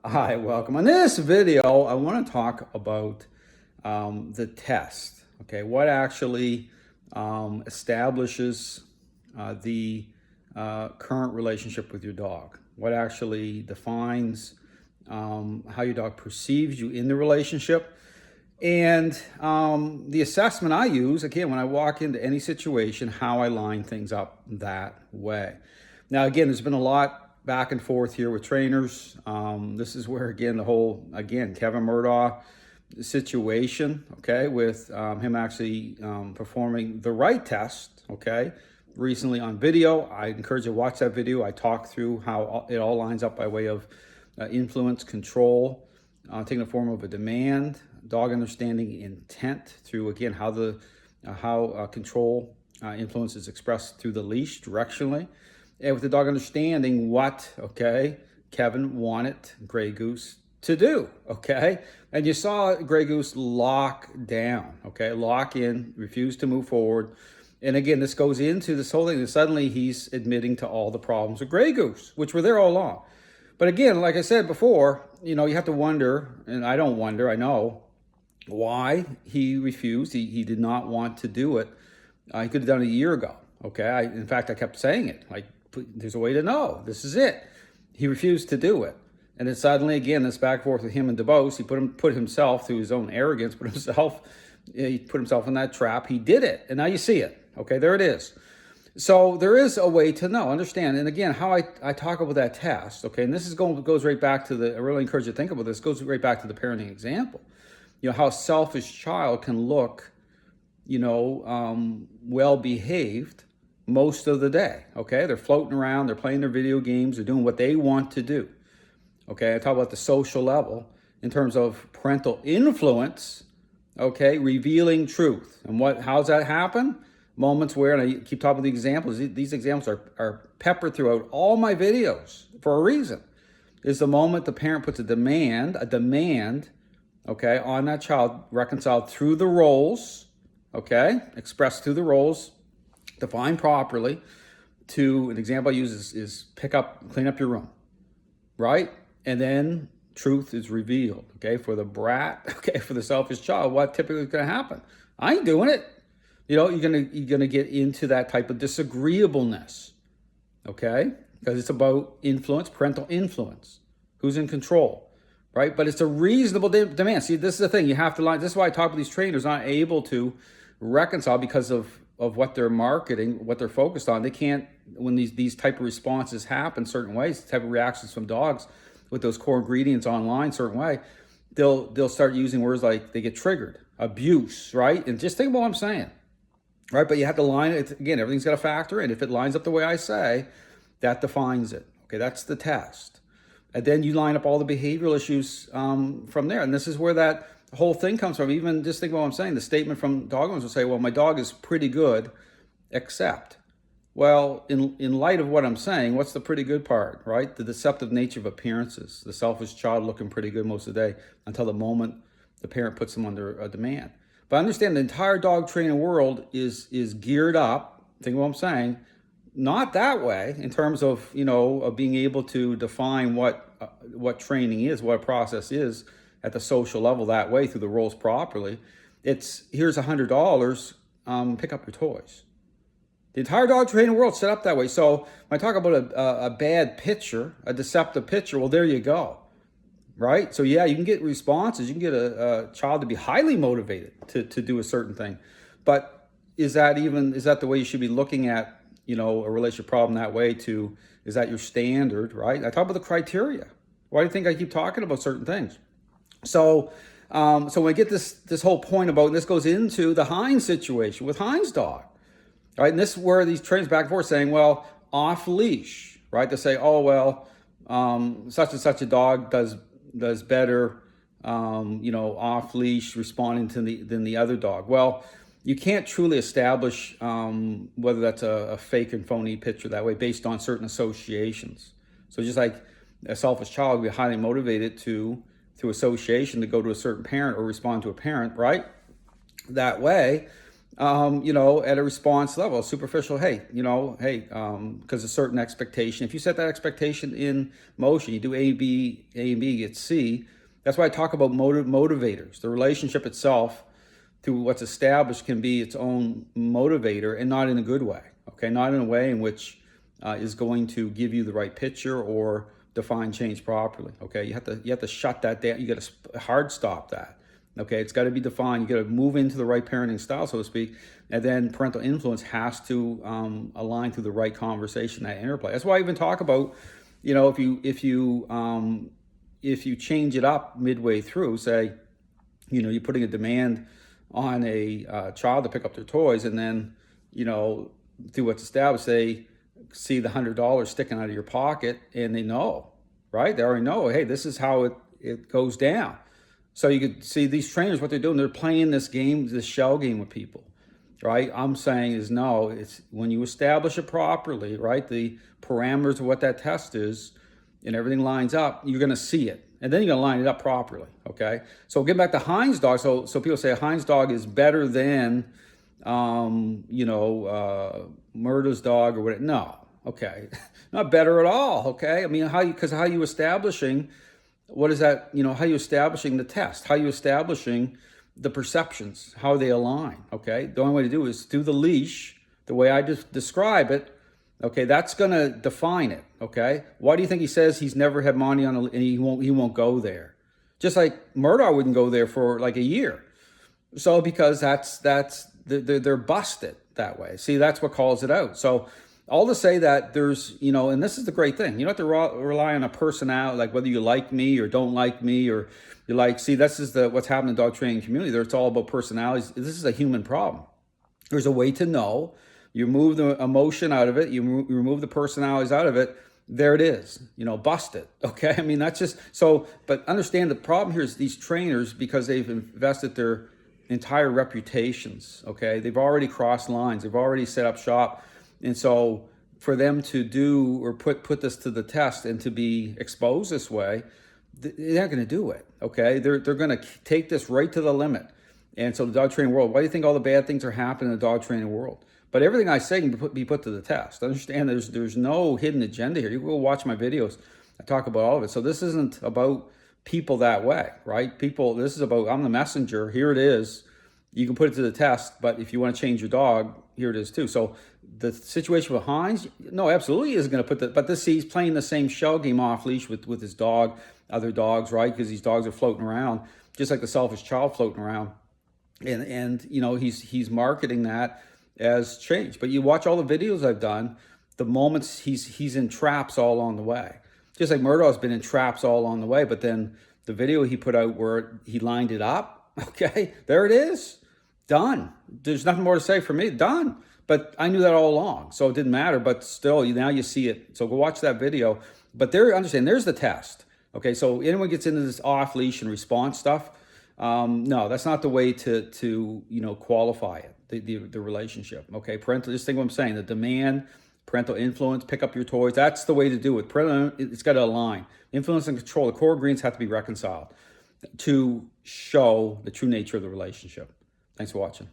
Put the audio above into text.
Hi, welcome. In this video, I want to talk about the test. Okay, what actually establishes the current relationship with your dog? What actually defines how your dog perceives you in the relationship? And the assessment I use, again, when I walk into any situation, how I line things up that way. Now, again, there's been a lot back and forth here with trainers. This is where, again, the whole, Kevin Murdaugh situation, okay, with him actually performing the right test, okay, recently on video. I encourage you to watch that video. I talk through how it all lines up by way of influence, control, taking the form of a demand, dog understanding intent through, again, how control influence is expressed through the leash directionally, and with the dog understanding what, okay, Kevin wanted Grey Goose to do, okay? And you saw Grey Goose lock down, okay, lock in, refuse to move forward. And again, this goes into this whole thing, and suddenly he's admitting to all the problems with Grey Goose, which were there all along. But again, like I said before, you have to wonder, and I don't wonder, I know, why he refused. He did not want to do it. He could have done it a year ago, okay? In fact, I kept saying it, like, there's a way to know. This is it. He refused to do it. And then suddenly, again, this back and forth with him and DuBose, he put himself, through his own arrogance, he put himself in that trap. He did it. And now you see it. Okay, there it is. So there is a way to know, understand. And again, how I talk about that test, okay, and this goes right back to I really encourage you to think about this, goes right back to the parenting example. How a selfish child can look, well-behaved most of the day, okay? They're floating around, they're playing their video games, they're doing what they want to do, okay? I talk about the social level in terms of parental influence, okay? Revealing truth. And how's that happen? Moments where, and I keep talking about the examples, these examples are peppered throughout all my videos for a reason, is the moment the parent puts a demand, okay, on that child, reconciled through the roles, okay, expressed through the roles, defined properly. An example I use is clean up your room, right? And then truth is revealed, okay? For the brat, okay, for the selfish child, what typically is going to happen? I ain't doing it. You're gonna get into that type of disagreeableness, okay? Because it's about influence, parental influence. Who's in control, right? But it's a reasonable demand. See, this is the thing. You have to line. This is why I talk about these trainers not able to reconcile because of what they're marketing, what they're focused on. They can't, when these type of responses happen certain ways, type of reactions from dogs with those core ingredients online certain way, they'll start using words like they get triggered, abuse, right? And just think about what I'm saying, right? But you have to line it. Again, everything's got a factor in. If it lines up the way I say, that defines it. Okay, that's the test. And then you line up all the behavioral issues from there. And this is where that whole thing comes from. Even just think about what I'm saying. The statement from dog owners will say, well, my dog is pretty good, except. Well, in light of what I'm saying, what's the pretty good part, right? The deceptive nature of appearances. The selfish child looking pretty good most of the day until the moment the parent puts them under a demand. But understand the entire dog training world is geared up, think of what I'm saying, not that way in terms of, of being able to define what training is, what a process is at the social level that way through the roles properly. It's here's $100, pick up your toys. The entire dog training world set up that way. So when I talk about a bad picture, a deceptive picture, well, there you go, right? So yeah, you can get responses. You can get a child to be highly motivated to do a certain thing. But is that the way you should be looking at, a relationship problem that way is that your standard, right? I talk about the criteria. Why do you think I keep talking about certain things? So when I get this whole point about, and this goes into the Heinz situation with Heinz dog, right? And this is where these trainers back and forth saying, well, off leash, right? To say, oh, well, such and such a dog does better, off leash responding than the other dog. Well, you can't truly establish whether that's a fake and phony picture that way based on certain associations. So just like a selfish child would be highly motivated through association to go to a certain parent or respond to a parent, right? That way, you know, at a response level, superficial, hey, you know, hey, because a certain expectation. If you set that expectation in motion, you do A and B gets C. That's why I talk about motivators. The relationship itself to what's established can be its own motivator, and not in a good way. Okay, not in a way in which is going to give you the right picture or define change properly. Okay, you have to shut that down. You got to hard stop that. Okay, it's got to be defined. You got to move into the right parenting style, so to speak, and then parental influence has to align through the right conversation, that interplay. That's why I even talk about, you know, if you change it up midway through, say, you know, you're putting a demand on a child to pick up their toys, and then, you know, through what's established, they see the $100 sticking out of your pocket, and they know, right? They already know, hey, this is how it goes down. So you could see these trainers, what they're doing, they're playing this game, this shell game with people, right? I'm saying is no, it's when you establish it properly, right? The parameters of what that test is and everything lines up, you're going to see it. And then you're going to line it up properly, okay? So getting back to Heinz dog, so people say a Heinz dog is better than, you know, Murda's dog or whatever. No, okay. Not better at all, okay? I mean, because how you establishing, what is that, you know, how you establishing the test, how you establishing the perceptions, how they align, okay? The only way to do it is through the leash, the way I just describe it, okay? That's going to define it, okay? Why do you think he says he's never had money on and he won't go there? Just like Murdaugh wouldn't go there for like a year. So because they're busted that way. See, that's what calls it out. So all to say that there's, you know, and this is the great thing, you don't have to rely on a personality, like whether you like me or don't like me, or you like, see, this is what's happening in the dog training community. There, it's all about personalities. This is a human problem. There's a way to know. You remove the emotion out of it. You remove the personalities out of it. There it is, you know, busted. Okay. I mean, that's just so, but understand the problem here is these trainers, because they've invested their entire reputations. Okay. They've already crossed lines. They've already set up shop. And so for them to do or put this to the test and to be exposed this way, they're not going to do it. Okay. They're going to take this right to the limit. And so the dog training world, why do you think all the bad things are happening in the dog training world? But everything I say can be put to the test. Understand there's no hidden agenda here. You go watch my videos. I talk about all of it. So this isn't about people that way, right? People, this is about, I'm the messenger. Here it is. You can put it to the test, but if you want to change your dog, here it is too. So the situation with Heinz, no, absolutely isn't going to put but he's playing the same shell game off leash with his dog, other dogs, right? Because these dogs are floating around, just like the selfish child floating around. And you know, he's marketing that as change. But you watch all the videos I've done, the moments he's in traps all along the way. Just like Murdaugh's been in traps all along the way, but then the video he put out where he lined it up, okay, there it is. Done. There's nothing more to say for me. Done. But I knew that all along, so it didn't matter. But still, now you see it. So go watch that video. But understand, there's the test. Okay, so anyone gets into this off leash and response stuff, no, that's not the way to you know, qualify it, the relationship. Okay, parental. Just think what I'm saying. The demand, parental influence, pick up your toys. That's the way to do it. Parental, it's got to align. Influence and control. The core ingredients have to be reconciled to show the true nature of the relationship. Thanks for watching.